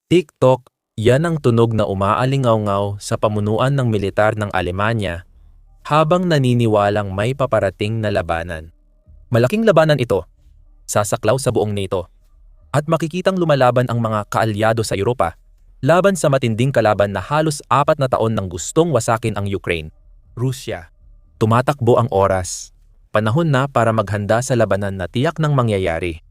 TikTok, yan ang tunog na umaalingaw-ngaw sa pamunuan ng militar ng Alemanya habang naniniwalang may paparating na labanan. Malaking labanan ito, sasaklaw sa buong NATO, at makikitang lumalaban ang mga kaalyado sa Europa laban sa matinding kalaban na halos 4 na taon nang gustong wasakin ang Ukraine. Rusya, tumatakbo ang oras. Panahon na para maghanda sa labanan na tiyak nang mangyayari.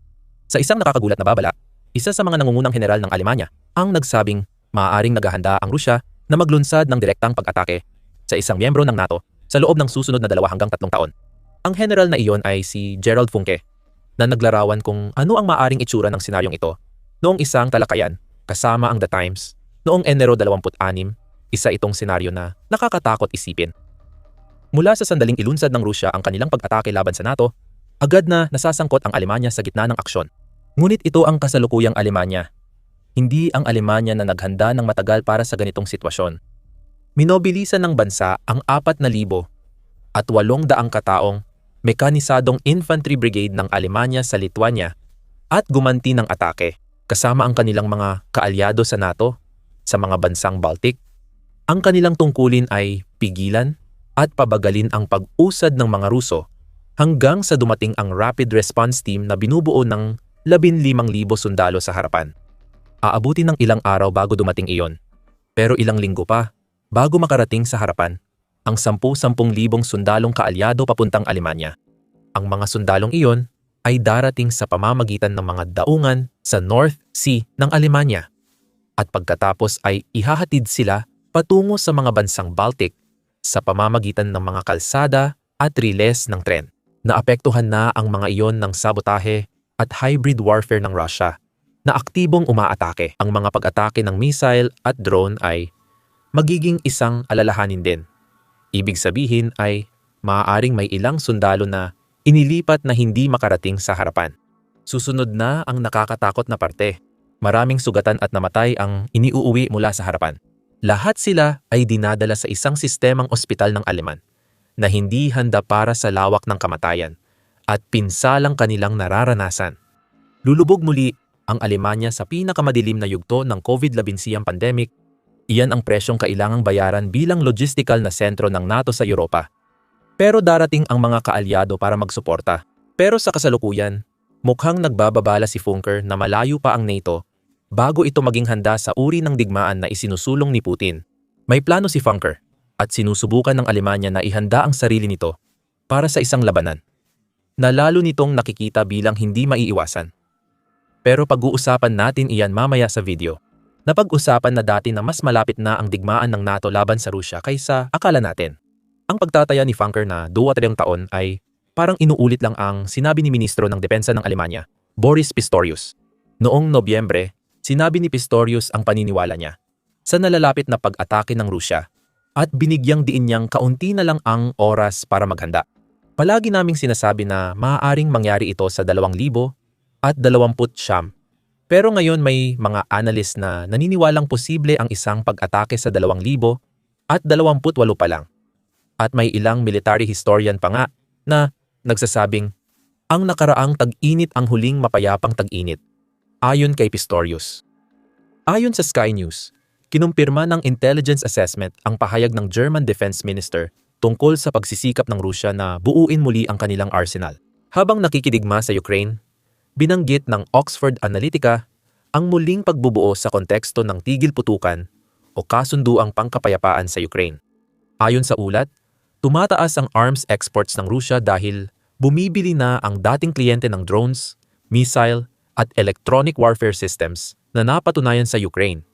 Sa isang nakakagulat na babala, isa sa mga nangungunang general ng Alemanya ang nagsabing maaaring naghahanda ang Rusya na maglunsad ng direktang pag-atake sa isang miyembro ng NATO sa loob ng susunod na 2 hanggang 3 taon. Ang general na iyon ay si Gerald Funke, na naglarawan kung ano ang maaaring itsura ng senaryong ito noong isang talakayan kasama ang The Times noong Enero 26. Isa itong senaryo na nakakatakot isipin. Mula sa sandaling ilunsad ng Rusya ang kanilang pag-atake laban sa NATO, agad na nasasangkot ang Alemanya sa gitna ng aksyon. Ngunit ito ang kasalukuyang Alemanya, hindi ang Alemanya na naghanda ng matagal para sa ganitong sitwasyon. Minobilisan ng bansa ang 4,000 at 800 kataong mekanisadong infantry brigade ng Alemanya sa Lithuania at gumanti ng atake kasama ang kanilang mga kaalyado sa NATO sa mga bansang Baltic. Ang kanilang tungkulin ay pigilan at pabagalin ang pag-usad ng mga Ruso hanggang sa dumating ang Rapid Response Team na binubuo ng 15,000 sundalo sa harapan. Aabuti ng ilang araw bago dumating iyon, pero ilang linggo pa bago makarating sa harapan ang 10,000 sundalong kaalyado papuntang Alemanya. Ang mga sundalong iyon ay darating sa pamamagitan ng mga daungan sa North Sea ng Alemanya at pagkatapos ay ihahatid sila patungo sa mga bansang Baltic sa pamamagitan ng mga kalsada at riles ng tren. Naapektuhan na ang mga iyon ng sabotahe at hybrid warfare ng Russia na aktibong umaatake. Ang mga pag-atake ng missile at drone ay magiging isang alalahanin din. Ibig sabihin ay maaaring may ilang sundalo na inilipat na hindi makarating sa harapan. Susunod na ang nakakatakot na parte. Maraming sugatan at namatay ang iniuuwi mula sa harapan. Lahat sila ay dinadala sa isang sistemang ospital ng Aleman na hindi handa para sa lawak ng kamatayan at pinsalang kanilang nararanasan. Lulubog muli ang Alemanya sa pinakamadilim na yugto ng COVID-19 pandemic. Iyan ang presyong kailangang bayaran bilang logistical na sentro ng NATO sa Europa. Pero darating ang mga kaalyado para magsuporta. Pero sa kasalukuyan, mukhang nagbababala si Funke na malayo pa ang NATO bago ito maging handa sa uri ng digmaan na isinusulong ni Putin. May plano si Funke at sinusubukan ng Alemanya na ihanda ang sarili nito para sa isang labanan na lalo nitong nakikita bilang hindi maiiwasan. Pero pag-uusapan natin iyan mamaya sa video. Napag-usapan na dati na mas malapit na ang digmaan ng NATO laban sa Rusya kaysa akala natin. Ang pagtataya ni Funke na 2-3 taon ay parang inuulit lang ang sinabi ni Ministro ng Depensa ng Alemanya, Boris Pistorius. Noong Nobyembre, sinabi ni Pistorius ang paniniwala niya sa nalalapit na pag-atake ng Rusya at binigyang diin niyang kaunti na lang ang oras para maghanda. Palagi naming sinasabi na maaaring mangyari ito sa 2029. Pero ngayon may mga analyst na naniniwalang posible ang isang pag-atake sa 2028 pa lang. At may ilang military historian pa nga na nagsasabing ang nakaraang tag-init ang huling mapayapang tag-init, ayon kay Pistorius. Ayon sa Sky News, kinumpirma ng intelligence assessment ang pahayag ng German Defense Minister tungkol sa pagsisikap ng Rusya na buuin muli ang kanilang arsenal. Habang nakikidigma sa Ukraine, binanggit ng Oxford Analytica ang muling pagbubuo sa konteksto ng tigil putukan o kasunduang pangkapayapaan sa Ukraine. Ayon sa ulat, tumataas ang arms exports ng Rusya dahil bumibili na ang dating kliyente ng drones, missile at electronic warfare systems na napatunayan sa Ukraine.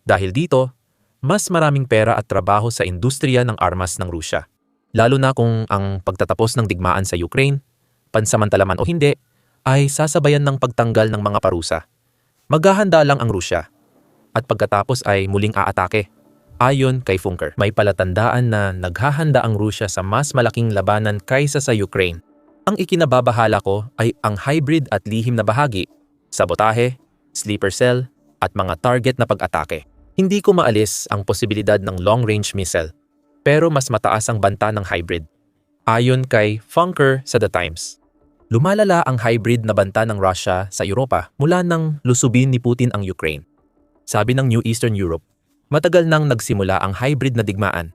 Dahil dito, mas maraming pera at trabaho sa industriya ng armas ng Rusya. Lalo na kung ang pagtatapos ng digmaan sa Ukraine, pansamantala man o hindi, ay sasabayan ng pagtanggal ng mga parusa. Maghahanda lang ang Rusya at pagkatapos ay muling aatake. Ayon kay Funke, may palatandaan na naghahanda ang Rusya sa mas malaking labanan kaysa sa Ukraine. Ang ikinababahala ko ay ang hybrid at lihim na bahagi, sabotahe, sleeper cell at mga target na pag-atake. Hindi ko maalis ang posibilidad ng long-range missile, pero mas mataas ang banta ng hybrid. Ayon kay Funke sa The Times, lumalala ang hybrid na banta ng Russia sa Europa mula nang lusubin ni Putin ang Ukraine. Sabi ng New Eastern Europe, matagal nang nagsimula ang hybrid na digmaan.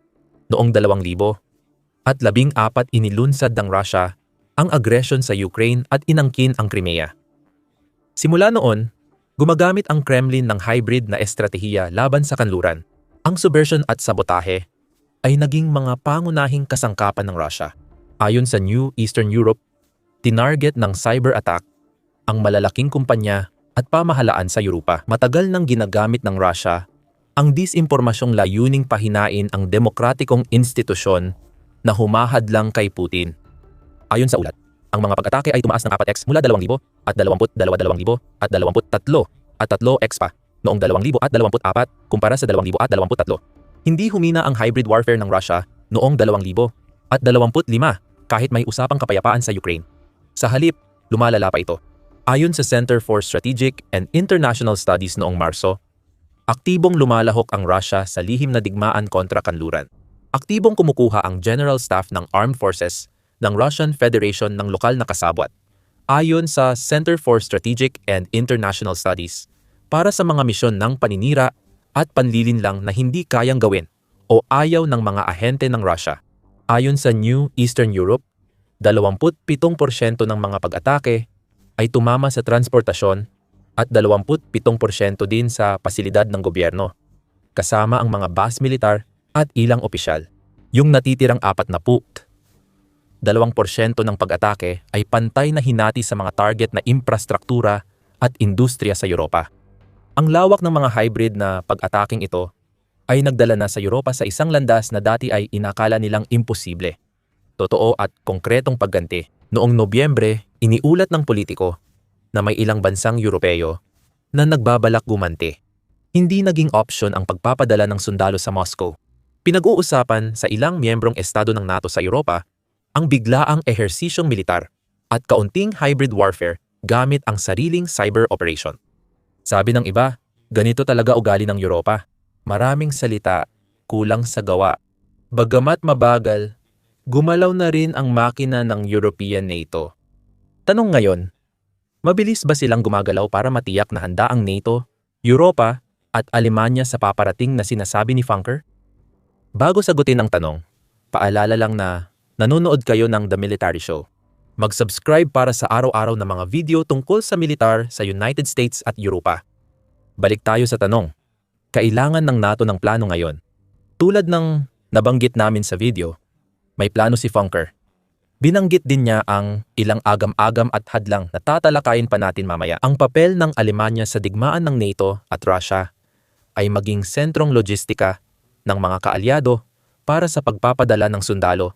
Noong 2000 at 14 inilunsad ng Russia ang agresyon sa Ukraine at inangkin ang Crimea. Simula noon, gumagamit ang Kremlin ng hybrid na estratehiya laban sa kanluran. Ang subversion at sabotahe ay naging mga pangunahing kasangkapan ng Russia. Ayon sa New Eastern Europe, tinarget ng cyber attack ang malalaking kumpanya at pamahalaan sa Europa. Matagal nang ginagamit ng Russia ang disinformasyong layuning pahinain ang demokratikong institusyon na humahadlang kay Putin. Ayon sa ulat, ang mga pag-atake ay tumaas ng 4x mula 2000 at 22, 2000 at 23 at 3x pa noong 2024 kumpara sa 2023. Hindi humina ang hybrid warfare ng Russia noong 2025 kahit may usapang kapayapaan sa Ukraine. Sa halip, lumalala pa ito. Ayon sa Center for Strategic and International Studies noong Marso, aktibong lumalahok ang Russia sa lihim na digmaan kontra kanluran. Aktibong kumukuha ang General Staff ng Armed Forces ng Russian Federation ng lokal na kasabwat. Ayon sa Center for Strategic and International Studies, para sa mga misyon ng paninira at panlilinlang na hindi kayang gawin o ayaw ng mga ahente ng Russia. Ayon sa New Eastern Europe, 27% ng mga pag-atake ay tumama sa transportasyon at 27% din sa pasilidad ng gobyerno, kasama ang mga base militar at ilang opisyal. Yung natitirang 40%, 2% ng pag-atake ay pantay na hinati sa mga target na infrastruktura at industriya sa Europa. Ang lawak ng mga hybrid na pag-ataking ito ay nagdala na sa Europa sa isang landas na dati ay inakala nilang imposible. Totoo at konkretong pagganti. Noong Nobyembre, iniulat ng politiko na may ilang bansang Europeo na nagbabalak gumanti. Hindi naging option ang pagpapadala ng sundalo sa Moscow. Pinag-uusapan sa ilang miyembrong estado ng NATO sa Europa ang biglaang ehersisyong militar at kaunting hybrid warfare gamit ang sariling cyber operation. Sabi ng iba, ganito talaga ugali ng Europa. Maraming salita, kulang sa gawa. Bagamat mabagal, gumalaw na rin ang makina ng European NATO. Tanong ngayon, mabilis ba silang gumagalaw para matiyak na handa ang NATO, Europa at Alemanya sa paparating na sinasabi ni Funker? Bago sagutin ang tanong, paalala lang na nanonood kayo ng The Military Show. Mag-subscribe para sa araw-araw na mga video tungkol sa militar sa United States at Europa. Balik tayo sa tanong, kailangan ng NATO ng plano ngayon? Tulad ng nabanggit namin sa video, may plano si Funker. Binanggit din niya ang ilang agam-agam at hadlang na tatalakayin pa natin mamaya. Ang papel ng Alemanya sa digmaan ng NATO at Russia ay maging sentrong logistika ng mga kaalyado para sa pagpapadala ng sundalo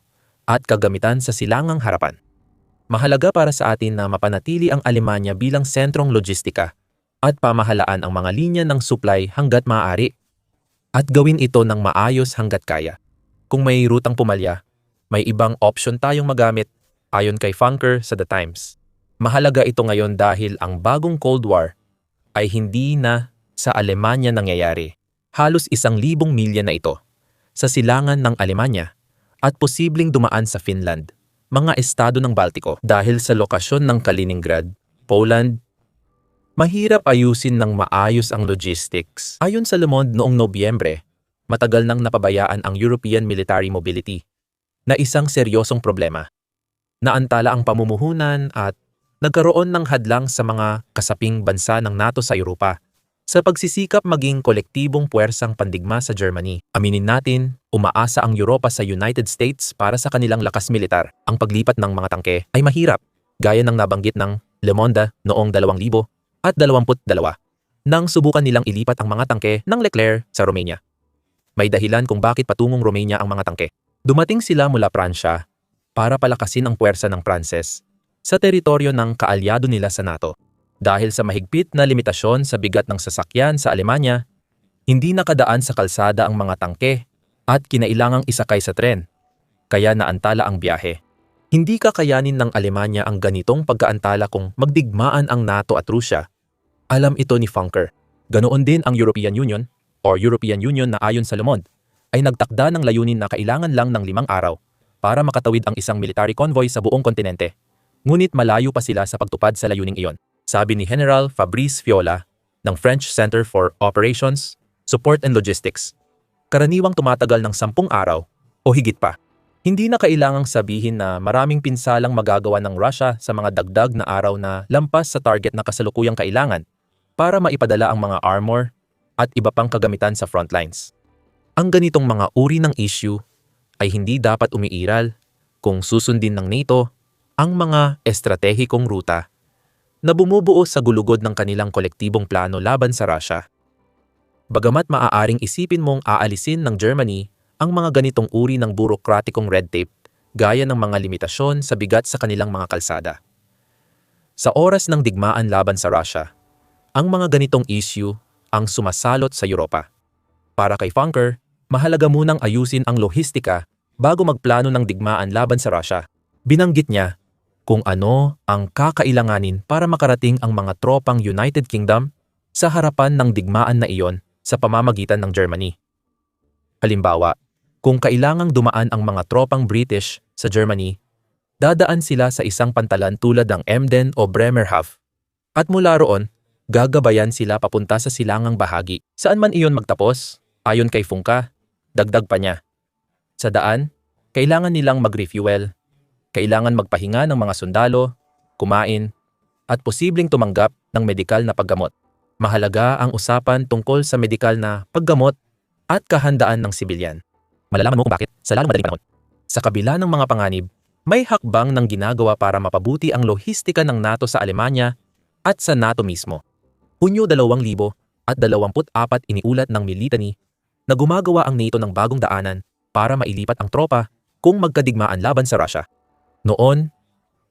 at kagamitan sa silangang harapan. Mahalaga para sa atin na mapanatili ang Alemanya bilang sentrong logistika at pamahalaan ang mga linya ng supply hanggat maaari at gawin ito ng maayos hanggat kaya. Kung may rutang pumalya, may ibang option tayong magamit ayon kay Funker sa The Times. Mahalaga ito ngayon dahil ang bagong Cold War ay hindi na sa Alemanya nangyayari. Halos 1,000 milya na ito sa silangan ng Alemanya at posibleng dumaan sa Finland, mga estado ng Baltiko. Dahil sa lokasyon ng Kaliningrad, Poland, mahirap ayusin ng maayos ang logistics. Ayon sa Le Monde noong Nobyembre, matagal nang napabayaan ang European military mobility na isang seryosong problema. Naantala ang pamumuhunan at nagkaroon ng hadlang sa mga kasaping bansa ng NATO sa Europa sa pagsisikap maging kolektibong puwersang pandigma sa Germany. Aminin natin, umaasa ang Europa sa United States para sa kanilang lakas militar. Ang paglipat ng mga tangke ay mahirap, gaya ng nabanggit ng Le Monde noong 2022 nang subukan nilang ilipat ang mga tangke ng Leclerc sa Romania. May dahilan kung bakit patungong Romania ang mga tangke. Dumating sila mula Pransya para palakasin ang puwersa ng Pranses sa teritoryo ng kaalyado nila sa NATO. Dahil sa mahigpit na limitasyon sa bigat ng sasakyan sa Alemanya, hindi nakadaan sa kalsada ang mga tangke at kinailangang isakay sa tren, kaya naantala ang biyahe. Hindi kakayanin ng Alemanya ang ganitong pagkaantala kung magdigmaan ang NATO at Rusya. Alam ito ni Funker. Ganoon din ang European Union na ayon sa Le Monde ay nagtakda ng layunin na kailangan lang ng 5 araw para makatawid ang isang military convoy sa buong kontinente. Ngunit malayo pa sila sa pagtupad sa layuning iyon. Sabi ni General Fabrice Viola ng French Center for Operations, Support and Logistics. Karaniwang tumatagal ng 10 araw o higit pa. Hindi na kailangang sabihin na maraming pinsalang magagawa ng Russia sa mga dagdag na araw na lampas sa target na kasalukuyang kailangan para maipadala ang mga armor at iba pang kagamitan sa frontlines. Ang ganitong mga uri ng issue ay hindi dapat umiiral kung susundin ng NATO ang mga estratehikong ruta na bumubuo sa gulugod ng kanilang kolektibong plano laban sa Russia. Bagamat maaaring isipin mong aalisin ng Germany ang mga ganitong uri ng burokratikong red tape gaya ng mga limitasyon sa bigat sa kanilang mga kalsada. Sa oras ng digmaan laban sa Russia, ang mga ganitong issue ang sumasalot sa Europa. Para kay Funker, mahalaga munang ayusin ang lohistika bago magplano ng digmaan laban sa Russia. Binanggit niya kung ano ang kakailanganin para makarating ang mga tropang United Kingdom sa harapan ng digmaan na iyon sa pamamagitan ng Germany. Halimbawa, kung kailangang dumaan ang mga tropang British sa Germany, dadaan sila sa isang pantalan tulad ng Emden o Bremerhaven at mula roon, gagabayan sila papunta sa silangang bahagi. Saan man iyon magtapos, ayon kay Funka, dagdag pa niya. Sa daan, kailangan nilang mag-refuel, kailangan magpahinga ng mga sundalo, kumain, at posibleng tumanggap ng medikal na paggamot. Mahalaga ang usapan tungkol sa medikal na paggamot at kahandaan ng sibilyan. Malalaman mo kung bakit sa lalong madaling panahon. Sa kabila ng mga panganib, may hakbang ng ginagawa para mapabuti ang lohistika ng NATO sa Alemanya at sa NATO mismo. Hunyo 2024 iniulat ng Militany na gumagawa ang NATO ng bagong daanan para mailipat ang tropa kung magkadigmaan laban sa Russia. Noon,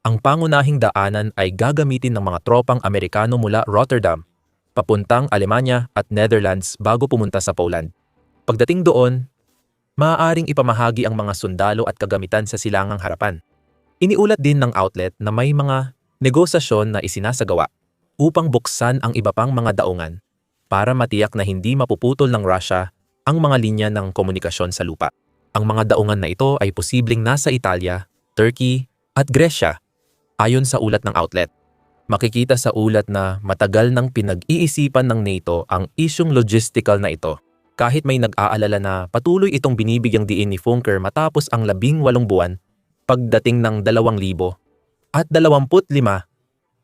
ang pangunahing daanan ay gagamitin ng mga tropang Amerikano mula Rotterdam, papuntang Alemanya at Netherlands bago pumunta sa Poland. Pagdating doon, maaaring ipamahagi ang mga sundalo at kagamitan sa silangang harapan. Iniulat din ng outlet na may mga negosasyon na isinasagawa upang buksan ang iba pang mga daungan para matiyak na hindi mapuputol ng Russia ang mga linya ng komunikasyon sa lupa. Ang mga daungan na ito ay posibleng nasa Italia, Turkey at Gresya, ayon sa ulat ng outlet. Makikita sa ulat na matagal nang pinag-iisipan ng NATO ang isyung logistical na ito. Kahit may nag-aalala na patuloy itong binibigyang diin ni Funker matapos ang 18 buwan, pagdating ng 2025,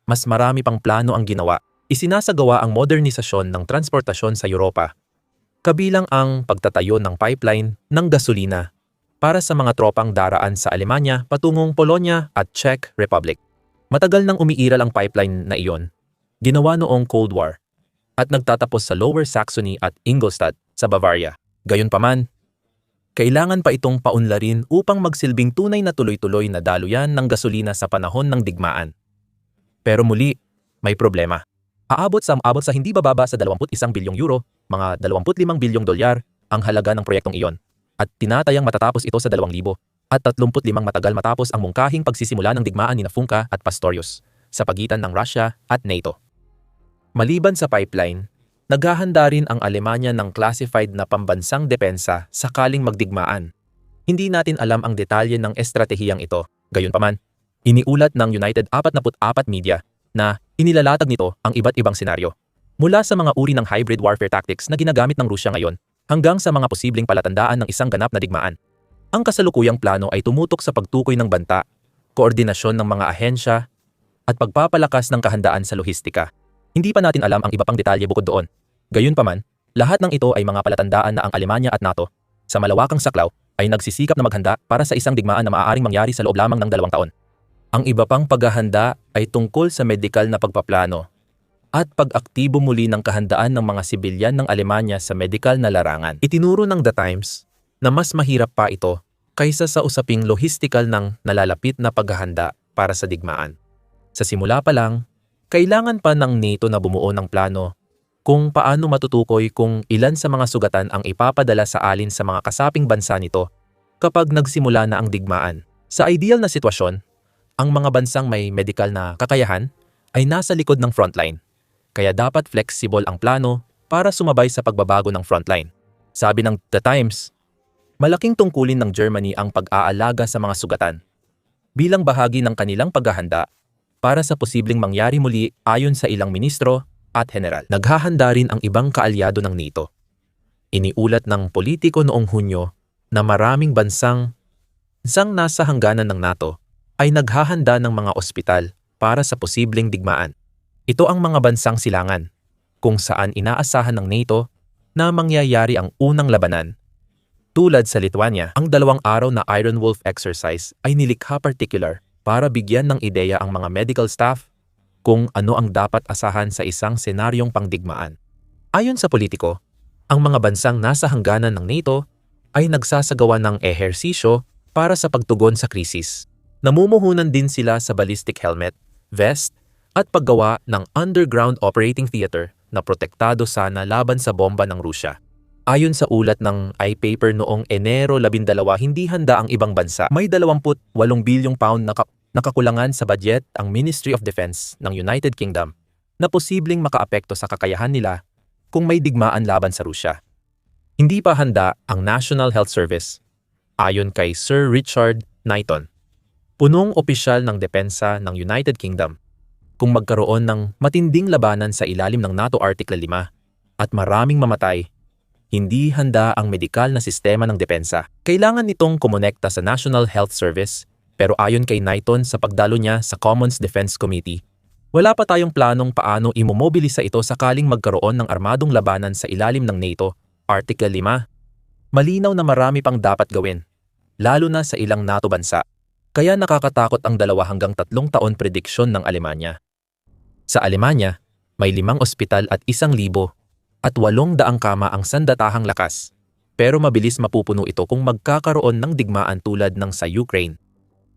mas marami pang plano ang ginawa. Isinasagawa ang modernisasyon ng transportasyon sa Europa, kabilang ang pagtatayo ng pipeline ng gasolina para sa mga tropang daraan sa Alemanya patungong Polonia at Czech Republic. Matagal nang umiiral ang pipeline na iyon, ginawa noong Cold War, at nagtatapos sa Lower Saxony at Ingolstadt sa Bavaria. Gayunpaman, kailangan pa itong paunlarin upang magsilbing tunay na tuloy-tuloy na daluyan ng gasolina sa panahon ng digmaan. Pero muli, may problema. Aabot sa hindi bababa sa 21 bilyong euro, mga 25 bilyong dolyar, ang halaga ng proyektong iyon. At tinatayang matatapos ito sa 2035 matagal matapos ang mungkahing pagsisimula ng digmaan ni Funka at Pastorius sa pagitan ng Russia at NATO. Maliban sa pipeline, naghahanda rin ang Alemanya ng classified na pambansang depensa sakaling magdigmaan. Hindi natin alam ang detalye ng estratehiyang ito. Gayunpaman, iniulat ng United 44 Media na inilalatag nito ang iba't ibang senaryo. Mula sa mga uri ng hybrid warfare tactics na ginagamit ng Rusya ngayon, hanggang sa mga posibleng palatandaan ng isang ganap na digmaan. Ang kasalukuyang plano ay tumutok sa pagtukoy ng banta, koordinasyon ng mga ahensya, at pagpapalakas ng kahandaan sa lohistika. Hindi pa natin alam ang iba pang detalye bukod doon. Gayunpaman, lahat ng ito ay mga palatandaan na ang Alemanya at NATO, sa malawakang saklaw, ay nagsisikap na maghanda para sa isang digmaan na maaaring mangyari sa loob lamang ng 2 taon. Ang iba pang paghahanda ay tungkol sa medikal na pagpaplano at pag-aktibo muli ng kahandaan ng mga sibilyan ng Alemanya sa medikal na larangan. Itinuro ng The Times na mas mahirap pa ito kaysa sa usaping lohistikal ng nalalapit na paghahanda para sa digmaan. Sa simula pa lang, kailangan pa ng NATO na bumuo ng plano kung paano matutukoy kung ilan sa mga sugatan ang ipapadala sa alin sa mga kasaping bansa nito kapag nagsimula na ang digmaan. Sa ideal na sitwasyon, ang mga bansang may medikal na kakayahan ay nasa likod ng frontline. Kaya dapat flexible ang plano para sumabay sa pagbabago ng frontline. Sabi ng The Times, malaking tungkulin ng Germany ang pag-aalaga sa mga sugatan bilang bahagi ng kanilang paghahanda para sa posibleng mangyari muli ayon sa ilang ministro at general. Naghahanda rin ang ibang kaalyado ng NATO. Iniulat ng politiko noong Hunyo na maraming bansang nasa hangganan ng NATO ay naghahanda ng mga ospital para sa posibleng digmaan. Ito ang mga bansang silangan kung saan inaasahan ng NATO na mangyayari ang unang labanan. Tulad sa Lithuania, ang 2 araw na Iron Wolf exercise ay nilikha particular para bigyan ng ideya ang mga medical staff kung ano ang dapat asahan sa isang senaryong pangdigmaan. Ayon sa politiko, ang mga bansang nasa hangganan ng NATO ay nagsasagawa ng ehersisyo para sa pagtugon sa krisis. Namumuhunan din sila sa ballistic helmet, vest, at paggawa ng underground operating theater na protektado sana laban sa bomba ng Rusya. Ayon sa ulat ng iPaper noong Enero 12, hindi handa ang ibang bansa. May 28 bilyong pound na kakulangan sa budget ang Ministry of Defense ng United Kingdom na posibleng makaapekto sa kakayahan nila kung may digmaan laban sa Rusya. Hindi pa handa ang National Health Service, ayon kay Sir Richard Knighton, punong opisyal ng depensa ng United Kingdom. Kung magkaroon ng matinding labanan sa ilalim ng NATO Article 5 at maraming mamatay, hindi handa ang medikal na sistema ng depensa. Kailangan nitong kumonekta sa National Health Service, pero ayon kay Knighton sa pagdalo niya sa Commons Defense Committee, wala pa tayong planong paano imomobilisa ito sakaling magkaroon ng armadong labanan sa ilalim ng NATO Article 5. Malinaw na marami pang dapat gawin, lalo na sa ilang NATO bansa. Kaya nakakatakot ang 2 hanggang 3 taon prediksyon ng Alemanya. Sa Alemanya, may 5 ospital at 1,000 at 800 kama ang sandatahang lakas. Pero mabilis mapupuno ito kung magkakaroon ng digmaan tulad ng sa Ukraine.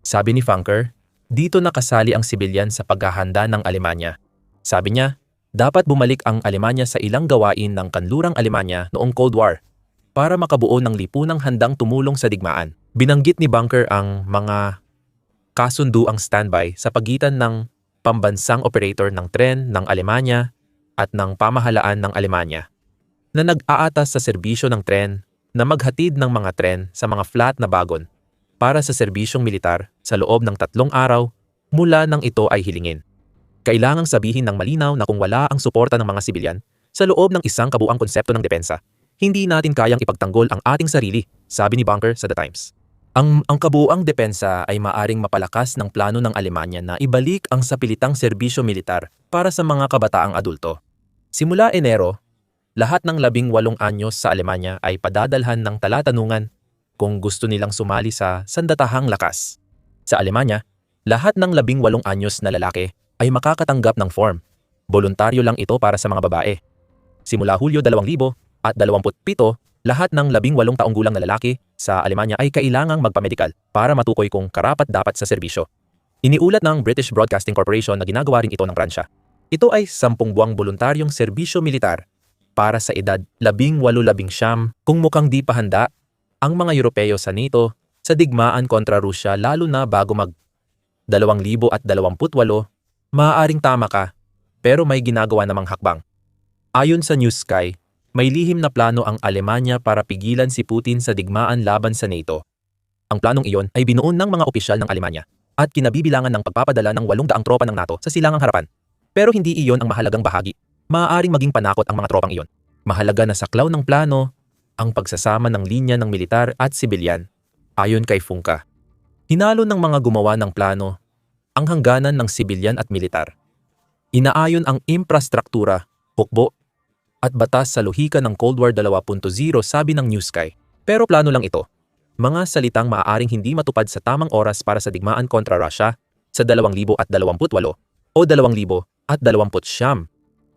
Sabi ni Funker, dito nakasali ang sibilyan sa paghahanda ng Alemanya. Sabi niya, dapat bumalik ang Alemanya sa ilang gawain ng kanlurang Alemanya noong Cold War para makabuo ng lipunang handang tumulong sa digmaan. Binanggit ni Bunker ang mga kasunduang standby sa pagitan ng pambansang operator ng tren ng Alemanya at ng pamahalaan ng Alemanya na nag-aatas sa serbisyo ng tren na maghatid ng mga tren sa mga flat na bagon para sa serbisyong militar sa loob ng 3 araw mula nang ito ay hilingin. Kailangang sabihin ng malinaw na kung wala ang suporta ng mga sibilyan sa loob ng isang kabuuang konsepto ng depensa, hindi natin kayang ipagtanggol ang ating sarili, sabi ni Bunker sa The Times. Ang kabuuang depensa ay maaring mapalakas ng plano ng Alemanya na ibalik ang sapilitang serbisyo militar para sa mga kabataang adulto. Simula Enero, lahat ng 18 anyos sa Alemanya ay padadalhan ng talatanungan kung gusto nilang sumali sa sandatahang lakas. Sa Alemanya, lahat ng 18 anyos na lalaki ay makakatanggap ng form. Voluntaryo lang ito para sa mga babae. Simula Hulyo 2027, lahat ng 18 taong gulang na lalaki sa Alemanya ay kailangang magpamedikal para matukoy kung karapat-dapat sa serbisyo. Iniulat ng British Broadcasting Corporation na ginagawa rin ito ng Pransya. Ito ay 10 buwang voluntaryong serbisyo militar para sa edad 18-19 kung mukhang di pa handa ang mga Europeo sa NATO sa digmaan kontra Rusya lalo na bago mag 2028. Maaaring tama ka, pero may ginagawa namang hakbang. Ayon sa News Sky, may lihim na plano ang Alemanya para pigilan si Putin sa digmaan laban sa NATO. Ang planong iyon ay binuon ng mga opisyal ng Alemanya at kinabibilangan ng pagpapadala ng 800 tropa ng NATO sa silangang harapan. Pero hindi iyon ang mahalagang bahagi. Maaaring maging panakot ang mga tropang iyon. Mahalaga na saklaw ng plano ang pagsasama ng linya ng militar at sibilyan, ayon kay Funka. Hinalo ng mga gumawa ng plano ang hangganan ng sibilyan at militar. Inaayon ang infrastruktura, hukbo, at batas sa lohika ng Cold War 2.0 sabi ng News Sky. Pero plano lang ito. Mga salitang maaaring hindi matupad sa tamang oras para sa digmaan kontra Russia sa 2028 o 2029.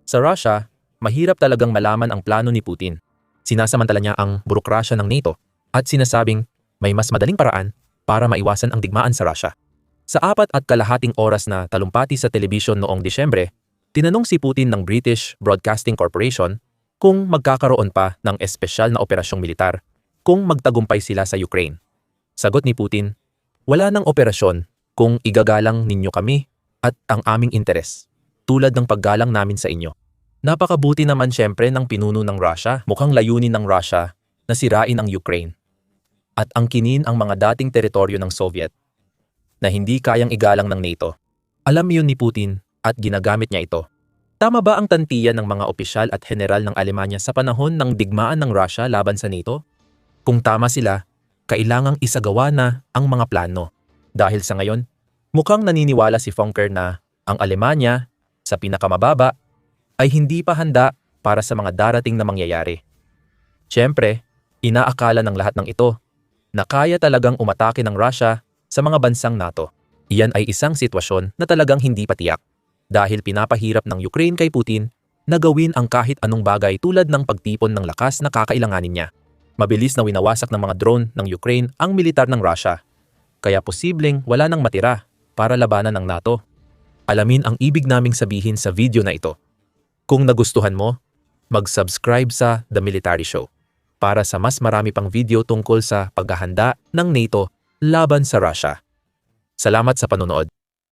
Sa Russia, mahirap talagang malaman ang plano ni Putin. Sinasamantala niya ang burokrasya ng NATO at sinasabing may mas madaling paraan para maiwasan ang digmaan sa Russia. Sa 4.5 oras na talumpati sa telebisyon noong Disyembre, tinanong si Putin ng British Broadcasting Corporation kung magkakaroon pa ng espesyal na operasyong militar kung magtagumpay sila sa Ukraine. Sagot ni Putin, wala nang operasyon kung igagalang ninyo kami at ang aming interes, tulad ng paggalang namin sa inyo. Napakabuti naman syempre ng pinuno ng Russia, mukhang layunin ng Russia na sirain ang Ukraine at angkinin ang mga dating teritoryo ng Soviet na hindi kayang igalang ng NATO. Alam yun ni Putin at ginagamit niya ito. Tama ba ang tantiya ng mga opisyal at general ng Alemanya sa panahon ng digmaan ng Russia laban sa NATO? Kung tama sila, kailangang isagawa na ang mga plano. Dahil sa ngayon, mukhang naniniwala si Funker na ang Alemanya, sa pinakamababa, ay hindi pa handa para sa mga darating na mangyayari. Siyempre, inaakala ng lahat ng ito na kaya talagang umatake ng Russia sa mga bansang NATO. Iyan ay isang sitwasyon na talagang hindi patiyak dahil pinapahirap ng Ukraine kay Putin na gawin ang kahit anong bagay tulad ng pagtipon ng lakas na kakailanganin niya. Mabilis na winawasak ng mga drone ng Ukraine ang militar ng Russia, kaya posibleng wala nang matira para labanan ng NATO. Alamin ang ibig naming sabihin sa video na ito. Kung nagustuhan mo, mag-subscribe sa The Military Show para sa mas marami pang video tungkol sa paghahanda ng NATO laban sa Russia. Salamat sa panonood.